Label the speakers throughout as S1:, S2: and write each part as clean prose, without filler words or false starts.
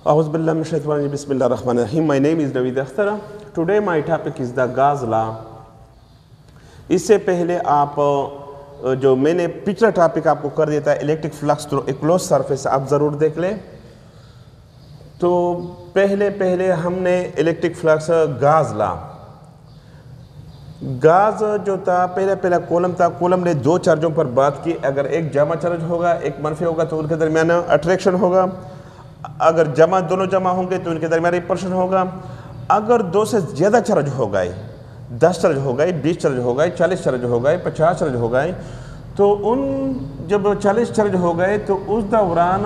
S1: Bismillahirrahmanirrahim. My name is Naveed Akhtar. Today my topic is the Gauss law. इससे पहले आप जो मैंने पिछला टॉपिक आपको कर दिया था electric flux through a close surface, आप ज़रूर देख लें। तो पहले हमने इलेक्ट्रिक फ्लक्स गाज जो था पहला कॉलम था। कॉलम ने दो चार्जों पर बात की। अगर एक जमा चार्ज होगा एक मनफी होगा तो उनके दरमियान अट्रैक्शन होगा। अगर दोनों जमा होंगे तो उनके दरमियान रिपल्शन होगा। अगर दो से ज़्यादा चार्ज हो गए, 10 चार्ज हो गए, 20 चार्ज हो गए, 40 चार्ज हो गए, 50 चार्ज हो गए, तो जब 40 चार्ज हो गए तो उस दौरान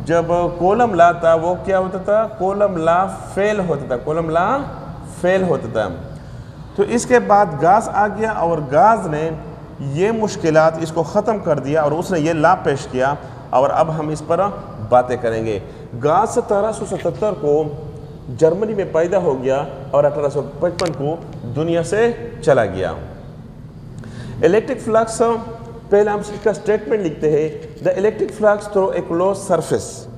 S1: जब कॉलम ला था वो क्या होता था, कॉलम ला फेल होता था। तो इसके बाद गाज आ गया और गाज ने ये मुश्किलात इसको ख़त्म कर दिया और उसने ये ला पेश किया और अब हम इस पर बातें करेंगे। गाज 1777 को जर्मनी में पैदा हो गया और 1855 को दुनिया से चला गया। इलेक्ट्रिक फ्लक्स, पहले हम इसका स्टेटमेंट लिखते हैं, the electric flux through a close surface.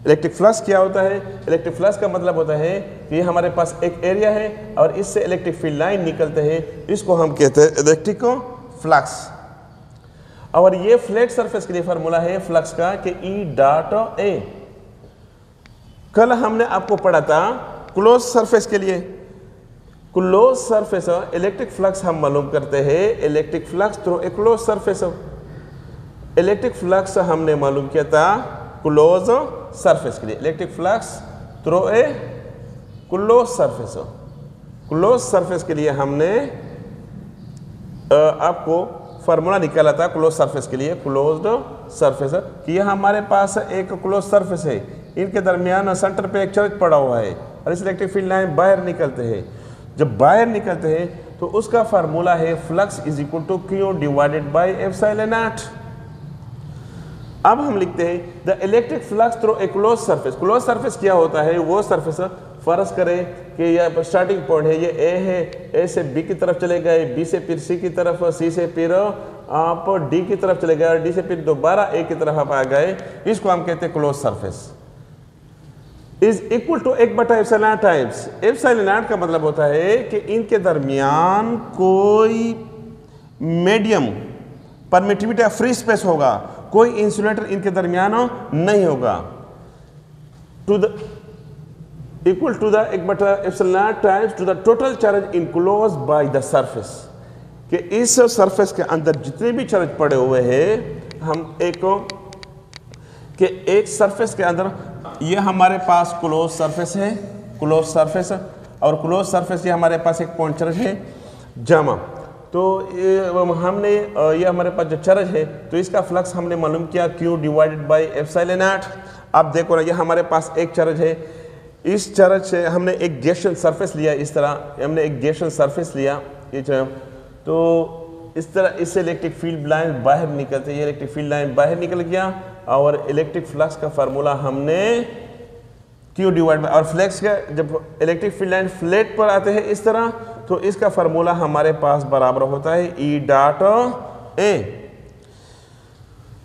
S1: Electric flux क्या होता है? इलेक्ट्रिक फ्लक्स का मतलब होता है कि हमारे पास एक एरिया है और इससे इलेक्ट्रिक फील्ड लाइन निकलते हैं, इसको हम कहते हैं इलेक्ट्रिक फ्लक्स। और ये फ्लैट सरफेस के लिए फार्मूला है फ्लक्स का कि E.A। कल हमने आपको पढ़ा था क्लोज सरफेस के लिए। क्लोज सरफेस इलेक्ट्रिक फ्लक्स हम मालूम करते हैं electric flux through a close surface. Electric flux हमने मालूम किया था क्लोज सरफेस के लिए, electric flux through a close surface. Close surface के लिए हमने आपको फार्मूला निकाला था क्लोज सरफेस के लिए, क्लोज्ड सरफेस कि यह हमारे पास एक क्लोज सरफेस है, इनके दरमियान सेंटर पे एक चार्ज पड़ा हुआ है और इस इलेक्ट्रिक फील्ड लाइन बाहर निकलते हैं। जब बाहर निकलते हैं तो उसका फार्मूला है flux is equal to Q divided by epsilon naught. अब हम लिखते हैं the electric flux through a close surface. Close surface क्या होता है? वो सरफेस, फर्ज करें कि यह स्टार्टिंग पॉइंट है, ये ए है, ए से बी की तरफ चले गए, बी से फिर सी की तरफ, सी से फिर आप डी की तरफ चले गए और डी से फिर दोबारा ए की तरफ आप आ गए, इसको हम कहते हैं close surface. Is equal to epsilon times. Epsilon naught का मतलब होता है कि इनके दरमियान कोई मीडियम परमिटिविटी फ्री स्पेस होगा, कोई इंसुलेटर इनके दरमियान नहीं होगा। To the equal to the epsilon times to the total charge enclose by the surface, कि इस सरफेस के अंदर जितने भी चार्ज पड़े हुए हैं, हम एक सरफेस के अंदर, ये हमारे पास क्लोज सरफेस है, क्लोज सरफेस, और क्लोज सरफेस ये हमारे पास एक पॉइंट चार्ज है जमा। तो हमने ये हमारे पास जो चार्ज है तो इसका फ्लक्स हमने मालूम किया Q divided by epsilon not. आप देखो ना, ये हमारे पास एक चार्ज है, इस चार्ज से हमने एक गैसियस सरफेस लिया, इस तरह हमने एक गैसियस सरफेस लिया, तो इस तरह इससे इलेक्ट्रिक फील्ड लाइन बाहर निकलती है, ये इलेक्ट्रिक फील्ड लाइन बाहर निकल गया और इलेक्ट्रिक फ्लक्स का फार्मूला हमने Q डिवाइड बाई, और फ्लक्स का जब इलेक्ट्रिक फील्ड लाइन फ्लैट पर आते हैं इस तरह, तो इसका फार्मूला हमारे पास बराबर होता है E.A।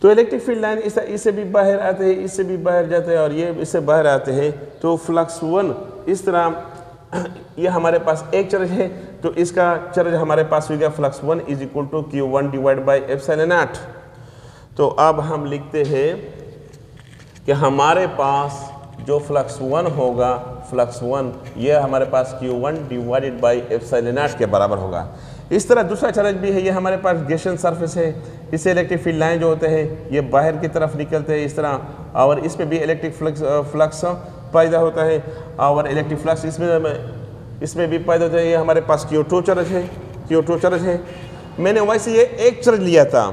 S1: तो इलेक्ट्रिक फील्ड लाइन इससे भी बाहर आते हैं, इससे भी बाहर जाते हैं और ये इससे बाहर आते हैं, तो फ्लक्स 1 इस तरह, ये हमारे पास एक चार्ज है तो इसका चार्ज हमारे पास हो गया flux 1 is equal to Q1 divide by epsilon naught. तो अब हम लिखते हैं कि हमारे पास जो फ्लक्स 1 होगा, फ्लक्स 1 ये हमारे पास Q1 divided by epsilon not के बराबर होगा। इस तरह दूसरा चार्ज भी है, ये हमारे पास गैसियस सरफेस है, इससे इलेक्ट्रिक फील्ड लाइन जो होते हैं ये बाहर की तरफ निकलते हैं इस तरह, और इसमें भी इलेक्ट्रिक फ्लक्स पैदा होता है और इलेक्ट्रिक फ्लक्स इसमें भी पैदा होता है। ये हमारे पास Q2 चार्ज है। मैंने वैसे ये एक चार्ज लिया था,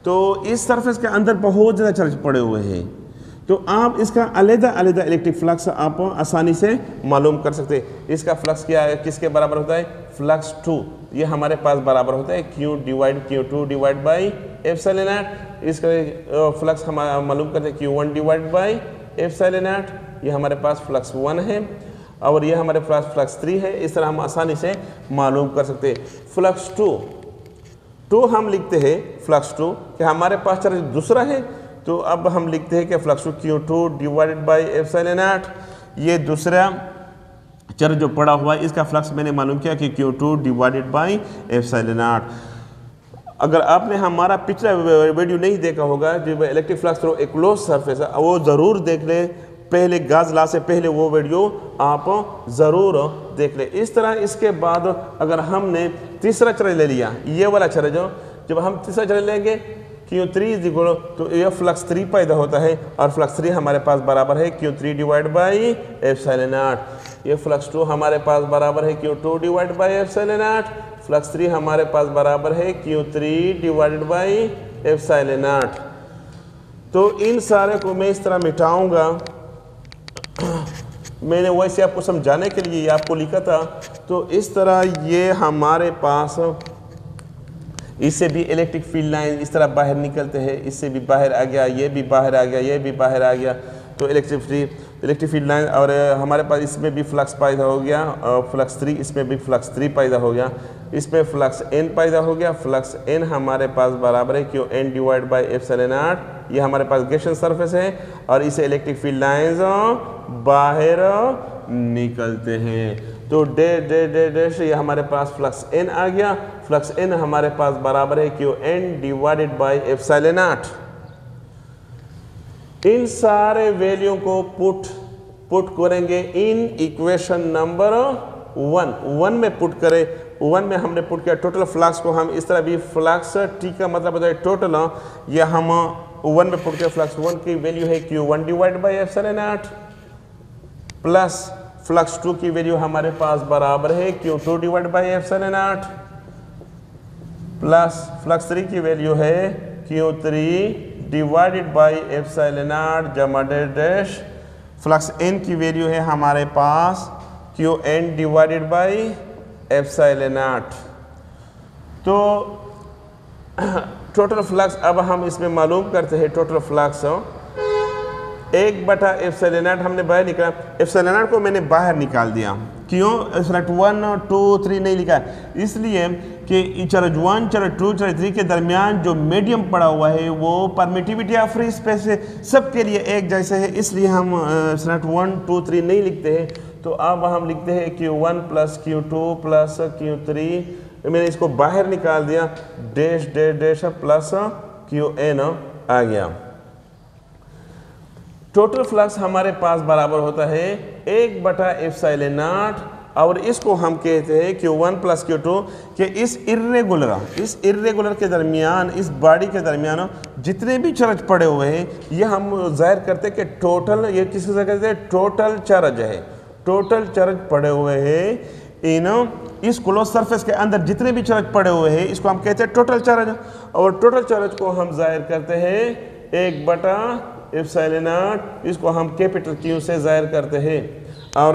S1: तो इस सरफेस के अंदर बहुत ज़्यादा चार्ज पड़े हुए हैं, तो आप इसका अलग-अलग इलेक्ट्रिक फ्लक्स आप आसानी से मालूम कर सकते हैं। इसका फ्लक्स क्या है, किसके बराबर होता है? फ्लक्स 2, ये हमारे पास बराबर होता है Q2 divide by epsilon not. इसका फ्लक्स हम मालूम करते हैं Q1 divide by epsilon naught, ये हमारे पास फ्लक्स 1 है और ये हमारे पास फ्लक्स 3 है। इस तरह हम आसानी से मालूम कर सकते हैं। फ्लक्स 2 हम लिखते हैं फ्लक्स 2 कि हमारे पास चार्ज दूसरा है तो अब हम लिखते हैं कि flux two Q2 divided by epsilon naught. ये दूसरा चर जो पड़ा हुआ है इसका फ्लक्स मैंने मालूम किया कि Q2 divided by epsilon not. अगर आपने हमारा पिछला वीडियो नहीं देखा होगा जो electric flux through a close surface है, वो ज़रूर देख ले, पहले गाज ला से पहले वो वीडियो आप ज़रूर देख ले। इस तरह इसके बाद अगर हमने तीसरा चर ले लिया, ये वाला चर जब हम तीसरा चर लेंगे Q3 इज इक्वल तो ये फ्लक्स 3 पैदा होता है और फ्लक्स 3 हमारे पास बराबर है Q3 divide by epsilon naught. ये फ्लक्स 2 हमारे पास बराबर है Q2 divide by epsilon not. Flux 3 हमारे पास बराबर है Q3 divided by epsilon naught. तो इन सारे को मैं इस तरह मिटाऊंगा। मैंने वैसे आपको समझाने के लिए आपको लिखा था। तो इस तरह ये हमारे पास इससे भी इलेक्ट्रिक फील्ड लाइन इस तरह बाहर निकलते हैं, इससे भी बाहर आ गया, ये भी बाहर आ गया, ये भी बाहर आ गया। तो इलेक्ट्रिक फील्ड लाइन और हमारे पास इसमें भी फ्लक्स पैदा हो गया और फ्लक्स 3 इसमें भी फ्लक्स 3 पैदा हो गया, इसमें फ्लक्स n पैदा हो गया। फ्लक्स n हमारे पास बराबर है Qn divide by epsilon naught. ये हमारे पास गैसियन सरफेस है और इसे इलेक्ट्रिक फील्ड लाइंस बाहर निकलते हैं। तो डैश ये हमारे पास फ्लक्स n आ गया। फ्लक्स n हमारे पास बराबर है Qn divided by epsilon naught. इन सारे वैल्यू को पुट करेंगे इन इक्वेशन नंबर 1 में पुट करें। 1 में हमने पुट किया टोटल फ्लक्स को, हम इस तरह भी फ्लक्स T का मतलब होता है टोटल, ये हम 1 में पुट किया। फ्लक्स 1 की वैल्यू है Q1 divide by epsilon not plus flux 2 की वैल्यू हमारे पास बराबर है Q2 divide by epsilon not plus flux 3 की वैल्यू है Q3 divided by epsilon not जमा डैश फ्लक्स n की वैल्यू है हमारे पास Qn divided by epsilon naught. तो टोटल फ्लक्स अब हम इसमें मालूम करते हैं। टोटल फ्लक्स 1 एप्सिलॉन नॉट हमने बाहर निकाला। एप्सिलॉन नॉट को मैंने बाहर निकाल दिया। क्यों? एप्सिलॉन 1 2 3 नहीं लिखा, इसलिए कि चार्ज 1 चार्ज 2 चार्ज 3 के दरमियान जो मीडियम पड़ा हुआ है वो परमिटिविटी ऑफ फ्री स्पेस है, सबके लिए एक जैसे है, इसलिए हम एप्सिलॉन 1 2 3 नहीं लिखते हैं। तो अब हम लिखते हैं Q1 plus Q2 plus Q3, मैंने इसको बाहर निकाल दिया, dash dash dash plus Qn आ गया। टोटल फ्लक्स हमारे पास बराबर होता है 1 एप्सिलॉन नॉट और इसको हम कहते हैं Q1 प्लस Q2 कि इस इर्रेगुलर के दरमियान, इस बॉडी के दरमियान जितने भी चार्ज पड़े हुए हैं ये हम जाहिर करते हैं कि टोटल, ये किससे कहते हैं? टोटल चार्ज है। टोटल चार्ज पड़े हुए हैं इस क्लोज सरफेस के अंदर जितने भी चार्ज पड़े हुए हैं इसको हम कहते हैं टोटल चार्ज। और टोटल चार्ज को हम जाहिर करते हैं 1 एप्सिलॉन नॉट, इसको हम कैपिटल Q से जाहिर करते हैं। और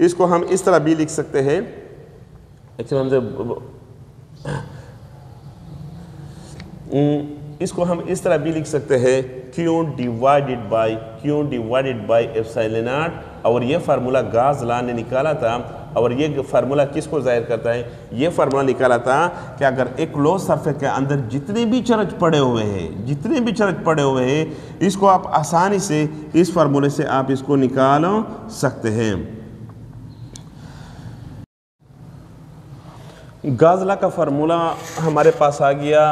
S1: इसको हम इस तरह भी लिख सकते हैं, इसको हम इस तरह भी लिख सकते हैं Q divided by epsilon not. और ये फार्मूला गाज ला ने निकाला था और ये फार्मूला किसको जाहिर करता है? ये फार्मूला निकाला था कि अगर एक क्लोज सरफेस के अंदर जितने भी चार्ज पड़े हुए हैं इसको आप आसानी से इस फार्मूले से आप इसको निकाल सकते हैं। गाज ला का फार्मूला हमारे पास आ गया,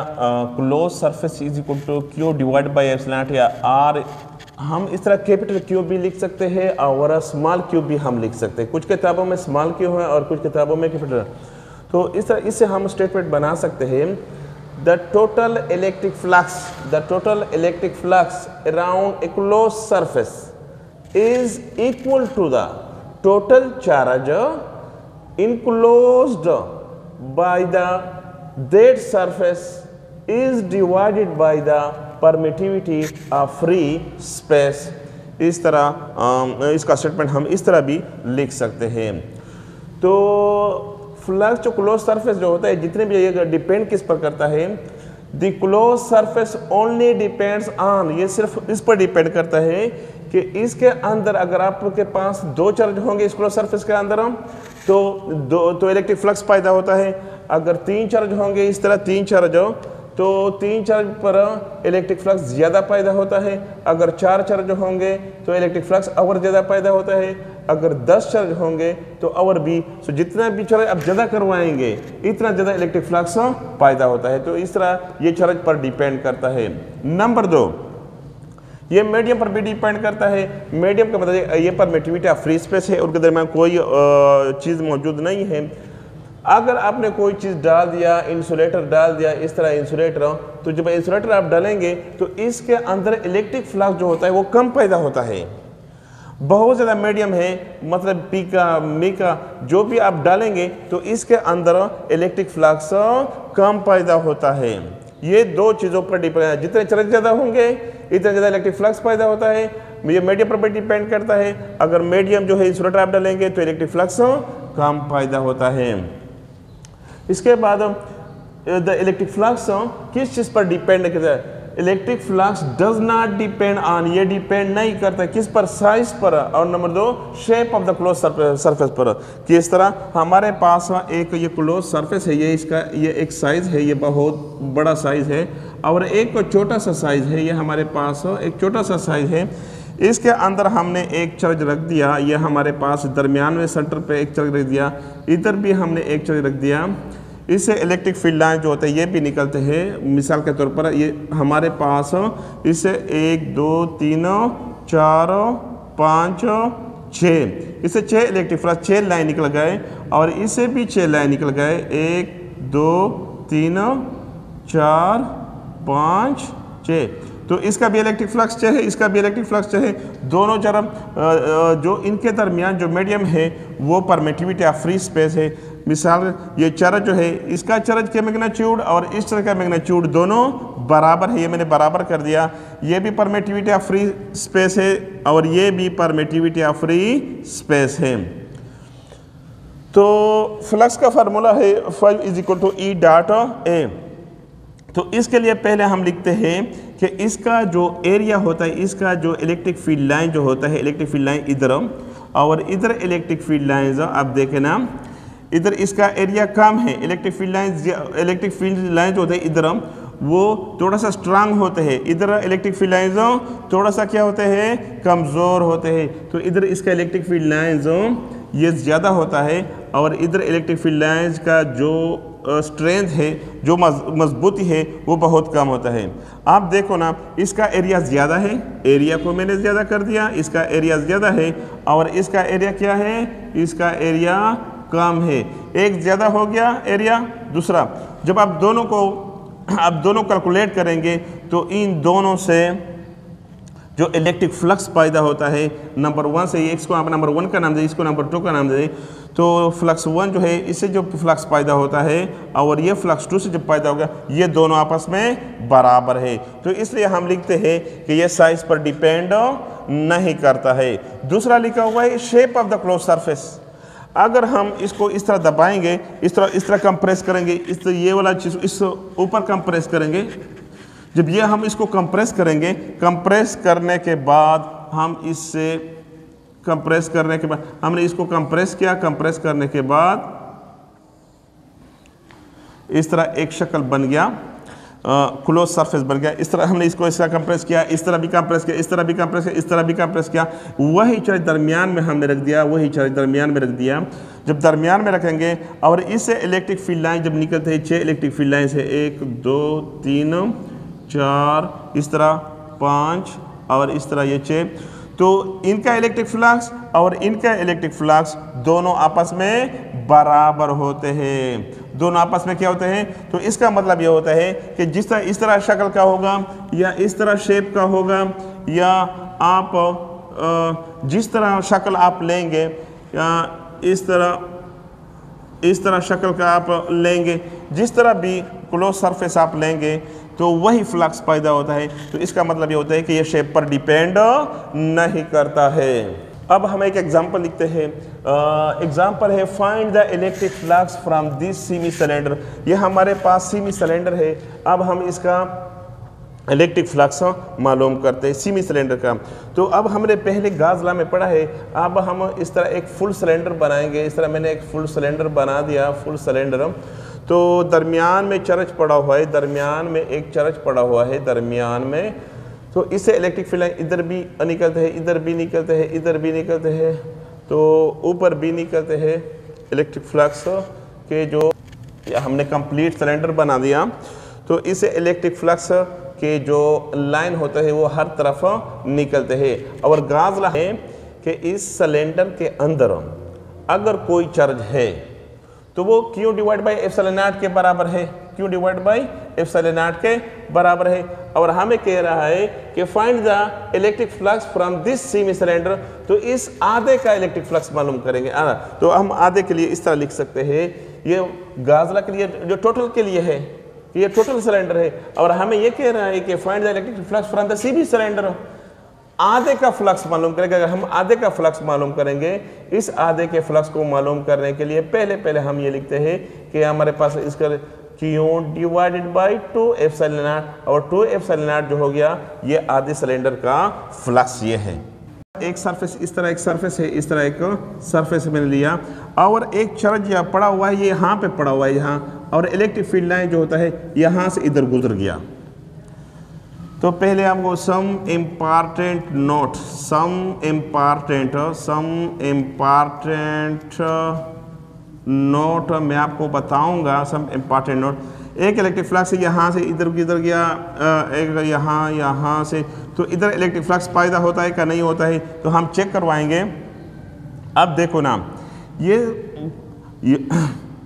S1: close surface is equal to Q divide by epsilon naught, या R हम इस तरह कैपिटल Q भी लिख सकते हैं और स्मॉल q भी हम लिख सकते हैं। कुछ किताबों में स्मॉल q है और कुछ किताबों में कैपिटल। तो इस तरह इससे हम स्टेटमेंट बना सकते हैं the total electric flux around a close surface is equal to the total charge enclosed by the that surface is divided by the permittivity of free space. इस तरह इसका स्टेटमेंट हम इस तरह भी लिख सकते हैं। तो फ्लक्स जो क्लोज सरफेस जो होता है जितने भी ये डिपेंड किस पर करता है? The close surface only depends on, ये सिर्फ इस पर डिपेंड करता है कि इसके अंदर अगर आपके पास 2 चार्ज होंगे इस क्लोज सरफेस के अंदर तो इलेक्ट्रिक फ्लक्स पैदा होता है। अगर 3 चार्ज होंगे इस तरह 3 चार्ज हो तो 3 चार्ज पर इलेक्ट्रिक फ्लक्स ज़्यादा पैदा होता है, अगर 4 चार्ज होंगे तो इलेक्ट्रिक फ्लक्स और ज़्यादा पैदा होता है, अगर 10 चार्ज होंगे तो और भी। सो जितना भी चार्ज आप ज़्यादा करवाएंगे इतना ज़्यादा इलेक्ट्रिक फ्लक्स पैदा होता है। तो इस तरह ये चार्ज पर डिपेंड करता है। नंबर 2, ये मीडियम पर भी डिपेंड करता है। मीडियम का मतलब ये परमिटिविटी ऑफ फ्री स्पेस है, उनके दरमियान कोई चीज़ मौजूद नहीं है। अगर आपने कोई चीज़ डाल दिया, इंसुलेटर डाल दिया, इस तरह इंसुलेटर, तो जब इंसुलेटर आप डालेंगे तो इसके अंदर इलेक्ट्रिक फ्लक्स जो होता है वो कम पैदा होता है। बहुत ज़्यादा मीडियम है, मतलब पी का मी का जो भी आप डालेंगे तो इसके अंदर इलेक्ट्रिक फ्लक्स कम पैदा होता है। ये दो चीज़ों पर डिपेंड है, जितने चार्ज ज़्यादा होंगे इतना ज़्यादा इलेक्ट्रिक फ्लक्स पैदा होता है। ये मीडियम पर भी डिपेंड करता है, अगर मीडियम जो है इंसुलेटर आप डालेंगे तो इलेक्ट्रिक फ्लक्स कम पैदा होता है। इसके बाद द इलेक्ट्रिक फ्लक्स किस चीज़ पर डिपेंड करता है? Electric flux does not depend on, ये डिपेंड नहीं करता किस पर, साइज पर। और number 2, shape of the close surface पर। किस तरह हमारे पास एक ये क्लोज सरफेस है, ये इसका ये एक साइज है, ये बहुत बड़ा साइज है, और एक छोटा सा साइज है, ये हमारे पास एक छोटा सा साइज है। इसके अंदर हमने एक चार्ज रख दिया, ये हमारे पास दरमियान में सेंटर पे एक चार्ज रख दिया, इधर भी हमने एक चार्ज रख दिया। इससे इलेक्ट्रिक फील्ड लाइन जो होते हैं ये भी निकलते हैं। मिसाल के तौर पर ये हमारे पास इससे 1 2 3 4 5 6, इससे 6 इलेक्ट्रिक फ्लक्स 6 लाइन निकल गए, और इससे भी 6 लाइन निकल गए, 1 2 3 4 5 6। तो इसका भी इलेक्ट्रिक फ्लक्स चाहे, इसका भी इलेक्ट्रिक फ्लक्स चाहे, दोनों तरफ जो इनके दरमियान जो मीडियम है वो परमिटिविटी ऑफ फ्री स्पेस है। मिसाल ये चार्ज जो है, इसका चार्ज के मैग्नीट्यूड और इस चार्ज का मैग्नीट्यूड दोनों बराबर है, ये मैंने बराबर कर दिया। ये भी परमिटिविटी ऑफ फ्री स्पेस है और ये भी परमिटिविटी ऑफ फ्री स्पेस है। तो फ्लक्स का फार्मूला है 5 = E डॉट A। तो इसके लिए पहले हम लिखते हैं कि इसका जो एरिया होता है, इसका जो इलेक्ट्रिक फील्ड लाइन जो होता है, इलेक्ट्रिक फील्ड लाइन इधर और इधर इलेक्ट्रिक फील्ड लाइन आप देखें ना, इधर इसका एरिया कम है। इलेक्ट्रिक फील्ड लाइन जो होते हैं इधर वो थोड़ा सा स्ट्रांग होते हैं, इधर इलेक्ट्रिक फील्ड लाइन थोड़ा सा क्या होते हैं, कमज़ोर होते हैं। तो इधर इसका इलेक्ट्रिक फील्ड लाइन ये ज़्यादा होता है, और इधर इलेक्ट्रिक फील्ड लाइन्स का जो स्ट्रेंथ है, जो मजबूती है, वो बहुत कम होता है। आप देखो ना, इसका एरिया ज़्यादा है, एरिया को मैंने ज़्यादा कर दिया, इसका एरिया ज़्यादा है, और इसका एरिया क्या है, इसका एरिया कम है। एक ज़्यादा हो गया एरिया, दूसरा जब आप दोनों कैलकुलेट करेंगे तो इन दोनों से जो इलेक्ट्रिक फ्लक्स पैदा होता है, नंबर 1 से, इसको आप नंबर 1 का नाम दें, इसको नंबर 2 का नाम दें, तो फ्लक्स 1 जो है इससे जो फ्लक्स पैदा होता है और ये फ्लक्स 2 से जब पैदा होगा, ये दोनों आपस में बराबर है। तो इसलिए हम लिखते हैं कि ये साइज पर डिपेंड नहीं करता है। दूसरा लिखा हुआ है shape of the close surface. अगर हम इसको इस तरह दबाएंगे, इस तरह कंप्रेस करेंगे, इस तरह ये वाला चीज़ इस ऊपर कंप्रेस करेंगे, जब ये हम इसको कंप्रेस करेंगे, कंप्रेस करने के बाद हम इससे कंप्रेस करने के बाद हमने इसको कंप्रेस किया, कंप्रेस करने के बाद इस तरह एक शक्ल बन गया, क्लोज सरफेस बन गया। इस तरह हमने इसको इस तरह कंप्रेस किया, इस तरह भी कंप्रेस किया, इस तरह भी कंप्रेस किया, इस तरह भी कंप्रेस किया, वही चार्ज दरमियान में हमने रख दिया, वही चार्ज दरमियान में रख दिया। जब दरमियान में रखेंगे और इससे इलेक्ट्रिक फील्ड लाइन जब निकलते हैं, 6 इलेक्ट्रिक फील्ड लाइन है, 1 2 3 4, इस तरह 5 और इस तरह ये 6, तो इनका इलेक्ट्रिक फ्लक्स और इनका इलेक्ट्रिक फ्लक्स दोनों आपस में बराबर होते हैं। दोनों आपस में क्या होते हैं, तो इसका मतलब ये होता है कि इस तरह शक्ल का होगा या इस तरह शेप का होगा, या आप जिस तरह शक्ल आप लेंगे या इस तरह शक्ल का आप लेंगे, जिस तरह भी क्लोज सरफेस आप लेंगे तो वही फ्लक्स पैदा होता है। तो इसका मतलब ये होता है कि ये शेप पर डिपेंड नहीं करता है। अब हम एक एग्जांपल लिखते हैं। एग्जांपल है find the electric flux from this semi cylinder. ये हमारे पास सेमी सिलेंडर है। अब हम इसका इलेक्ट्रिक फ्लक्स मालूम करते हैं सेमी सिलेंडर का। तो अब हमने पहले गाज लॉ में पढ़ा है। अब हम इस तरह एक फुल सिलेंडर बनाएंगे। इस तरह मैंने एक फुल सिलेंडर बना दिया, फुल सिलेंडर। तो दरमियान में चरच पड़ा हुआ है, दरमियान में एक चरच पड़ा हुआ है दरमियान में, तो इससे इलेक्ट्रिक फील्ड लाइन इधर भी निकलते हैं, इधर भी निकलते हैं, इधर भी निकलते हैं, तो ऊपर भी निकलते हैं इलेक्ट्रिक फ्लक्स के जो हमने कंप्लीट सिलेंडर बना दिया। तो इस इलेक्ट्रिक फ्लक्स के जो लाइन होता है वो हर तरफ निकलते हैं। और गाजला है कि इस सिलेंडर के अंदर अगर कोई चार्ज है तो वो Q divide by epsilon not के बराबर है, Q divide by epsilon not के बराबर है। और हमें कह रहा है कि find the electric flux from this semi cylinder, तो इस आधे का इलेक्ट्रिक फ्लक्स मालूम करेंगे। तो हम आधे के लिए इस तरह लिख सकते हैं, ये गाजला के लिए जो टोटल के लिए है, ये टोटल सिलेंडर है, और हमें ये कह रहा है कि find the electric flux from the semi cylinder, आधे का फ्लक्स मालूम करेंगे। अगर हम आधे का फ्लक्स मालूम करेंगे, इस आधे के फ्लक्स को मालूम करने के लिए पहले हम ये लिखते हैं कि हमारे पास इसका Q divided by 2 epsilon not, और 2 एप्सिलॉन नॉट जो हो गया ये आधे सिलेंडर का फ्लक्स ये है। एक सरफेस इस तरह एक सरफेस है, इस तरह एक सरफेस मैंने लिया, और एक चार्ज पड़ा हुआ है, ये यहाँ पे पड़ा हुआ है यहाँ, और इलेक्ट्रिक फील्ड लाइन जो होता है यहाँ से इधर गुजर गया। तो पहले हमको some important note, some important note मैं आपको बताऊंगा। सम इम्पॉर्टेंट नोट, एक इलेक्ट्रिक फ्लक्स यहाँ से इधर गुजर गया, एक यहाँ से, तो इधर इलेक्ट्रिक फ्लक्स पैदा होता है क्या नहीं होता है, तो हम चेक करवाएंगे। अब देखो ना, ये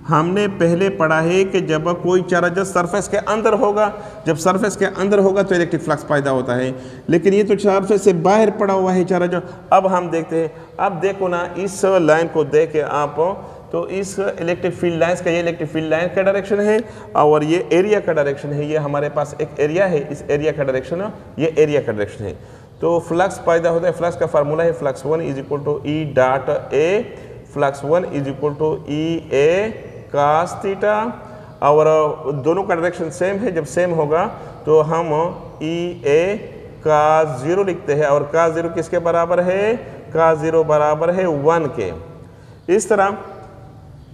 S1: हमने पहले पढ़ा है कि जब कोई चार्ज सरफेस के अंदर होगा, जब सरफेस के अंदर होगा तो इलेक्ट्रिक फ्लक्स पैदा होता है, लेकिन ये तो सरफेस से बाहर पड़ा हुआ है चार्ज। अब हम देखते हैं, अब देखो ना इस लाइन को देखे आप, तो इस इलेक्ट्रिक फील्ड लाइन्स का, ये इलेक्ट्रिक फील्ड लाइन का डायरेक्शन है और ये एरिया का डायरेक्शन है। ये हमारे पास एक एरिया है, इस एरिया का डायरेक्शन, ये एरिया का डायरेक्शन है। तो फ्लक्स पैदा होता है, फ्लक्स का फार्मूला है flux 1 is equal to E dot A, flux 1 is equal to E A cos theta, और दोनों का डायरेक्शन सेम है। जब सेम होगा तो हम ई ए cos 0 लिखते हैं, और cos 0 किसके बराबर है, cos 0 बराबर है 1 के। इस तरह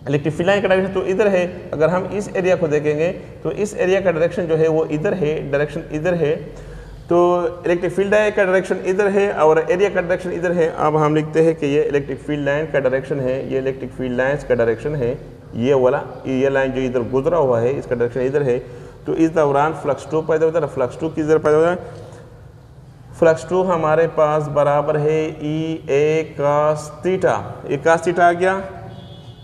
S1: इलेक्ट्रिक फील्ड लाइन का डायरेक्शन तो इधर है, अगर हम इस एरिया को देखेंगे तो इस एरिया का डायरेक्शन जो है वो इधर है, डायरेक्शन इधर है, तो इलेक्ट्रिक फील्ड लाइन का डायरेक्शन इधर है और एरिया का डायरेक्शन इधर है। अब हम लिखते हैं कि ये इलेक्ट्रिक फील्ड लाइन का डायरेक्शन है, ये इलेक्ट्रिक फील्ड लाइन्स का डायरेक्शन है, ये वाला, ये लाइन जो इधर गुजरा हुआ है इसका डायरेक्शन इधर है। तो इस दौरान फ्लक्स 2 पैदा होता है, फ्लक्स 2 किधर पैदा होता है, फ्लक्स 2 हमारे पास बराबर है ई ए cos थीटा, ये cos थीटा आ गया।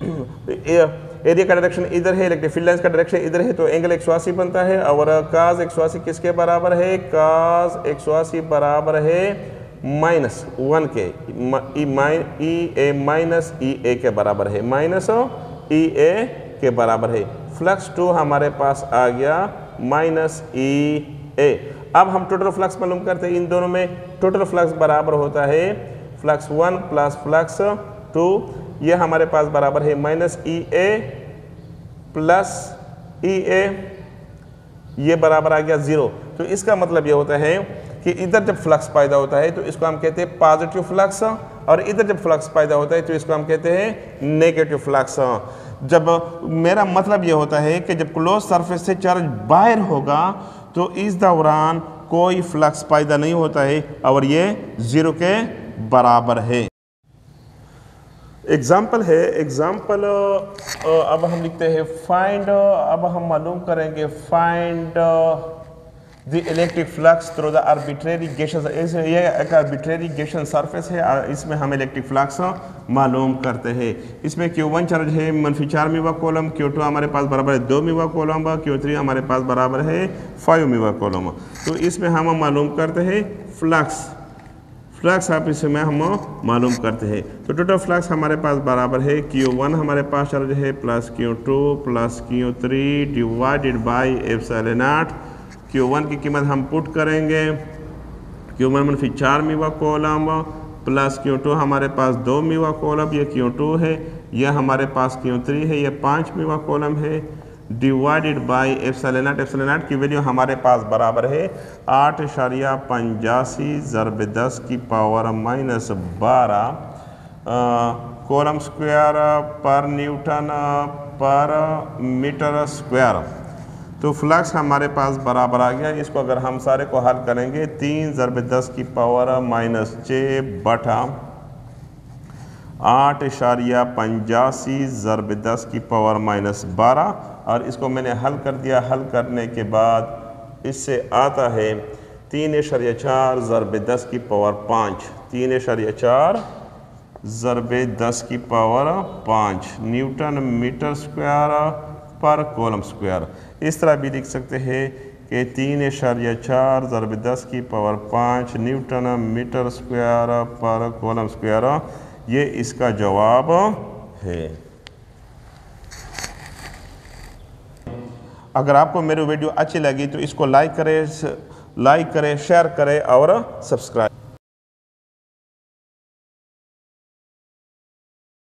S1: एरिया का डायरेक्शन इधर है, इलेक्ट्रिक फील्ड लाइन्स का डायरेक्शन इधर है, तो एंगल 180 बनता है, और cos 180 किसके बराबर है, cos 180 बराबर है -1 के, ई ए माइनस ई ए के बराबर है, माइनस ई ए के बराबर है। फ्लक्स 2 हमारे पास आ गया -ई ए। अब हम टोटल फ्लक्स मालूम करते हैं, इन दोनों में टोटल फ्लक्स बराबर होता है फ्लक्स 1 प्लस फ्लक्स 2, ये हमारे पास बराबर है -ई ए प्लस ई ए, ये बराबर आ गया 0। तो इसका मतलब ये होता है कि इधर जब फ्लक्स पैदा होता है तो इसको हम कहते हैं पॉजिटिव फ्लक्स, और इधर जब फ्लक्स पैदा होता है तो इसको हम कहते हैं नेगेटिव फ्लक्स। जब मेरा मतलब ये होता है कि जब क्लोज सरफेस से चार्ज बाहर होगा तो इस दौरान कोई फ्लक्स पैदा नहीं होता है और ये 0 के बराबर है। एग्जाम्पल है, एग्जाम्पल अब हम लिखते हैं फाइंड, अब हम मालूम करेंगे find the electric flux through the arbitrary Gaussian. ये एक आर्बिट्रेरी गेशन सरफेस है, इसमें हम इलेक्ट्रिक फ्लक्स मालूम करते हैं। इसमें Q1 चार्ज है -4 मीवा कॉलम, Q2 हमारे पास बराबर है 2 मीवा कॉलम, Q3 हमारे पास बराबर है 5 मीवा कॉलम। तो इसमें हम मालूम करते हैं फ्लक्स आप इसमें हम मालूम करते हैं। तो टोटल फ्लक्स हमारे पास बराबर है Q1 हमारे पास चार्ज है plus Q2 plus Q3 divided by epsilon not. Q1 की कीमत हम पुट करेंगे, Q1 -4 मीवा कॉलम प्लस Q2 हमारे पास 2 मीवा कॉलम, ये Q2 है, यह हमारे पास Q3 है, ये 5 मीवा कॉलम है, डिवाइडेड बाई एप्सिलॉन नॉट की वैल्यू हमारे पास बराबर है 8.85 × 10⁻12 कूलम स्क्वायर पर न्यूटन पर मीटर स्क्वायर। तो फ्लक्स हमारे पास बराबर आ गया। इसको अगर हम सारे को हल करेंगे 3 ज़रब 10 की पावर -6 बटा 8.85 ज़रब 10 की पावर -12, और इसको मैंने हल कर दिया। हल करने के बाद इससे आता है 3.4 ज़रब 10 की पावर 5, 3.4 ज़रब 10 की पावर 5 न्यूटन मीटर स्क्वायर पर कूलम स्क्वायर। इस तरह भी लिख सकते हैं कि 3.4 ज़रब 10 की पावर 5 न्यूटन मीटर स्क्वायर पर कूलम स्क्वायर, ये इसका जवाब है। अगर आपको मेरी वीडियो अच्छी लगी तो इसको लाइक करें, शेयर करें और सब्सक्राइब